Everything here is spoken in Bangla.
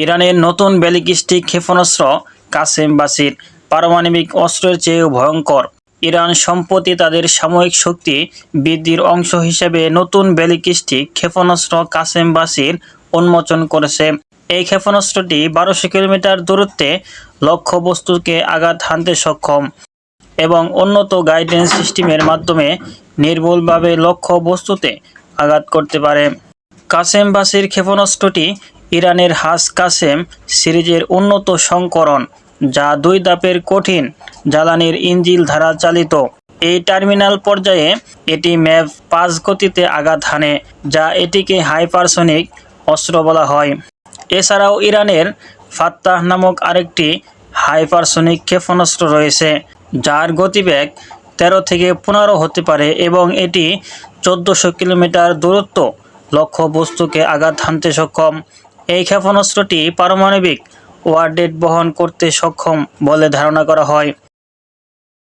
ইরানের নতুন ব্যালিস্টিক ক্ষেপণাস্ত্র কাসেম বাসির পারমাণবিক অস্ত্রের চেয়েও ভয়ঙ্কর। ইরান সম্প্রতি তাদের সামরিক শক্তি বৃদ্ধির অংশ হিসেবে নতুন ব্যালিস্টিক ক্ষেপণাস্ত্র কাসেম বাসির উন্মোচন করেছে। এই ক্ষেপণাস্ত্রটি 1200 কিলোমিটার দূরত্বে লক্ষ্যবস্তুকে আঘাত হানতে সক্ষম এবং উন্নত গাইডেন্স সিস্টেমের মাধ্যমে নির্ভুলভাবে লক্ষ্যবস্তুতে আঘাত করতে পারে। কাসেম বাসির ক্ষেপণাস্ত্রটি ইরানের হাস কাসেম সিরিজের উন্নত সংস্করণ, যা 2 ধাপের কঠিন জ্বালানির ইঞ্জিন দ্বারা চালিত। এই টার্মিনাল পর্যায়ে এটি ম্যাভ 5 গতিতে আঘাত হানে, যা এটিকে হাইপারসনিক অস্ত্র বলা হয়। এছাড়াও ইরানের ফাত্তাহ নামক আরেকটি হাইপারসনিক ক্ষেপণাস্ত্র রয়েছে, যার গতিবেগ 13 থেকে 15 হতে পারে এবং এটি 1400 কিলোমিটার দূরত্ব লক্ষ্যবস্তুকে আঘাত হানতে সক্ষম। এই ক্ষেপণাস্ত্রটি পারমাণবিক ওয়ারহেড বহন করতে সক্ষম বলে ধারণা করা হয়।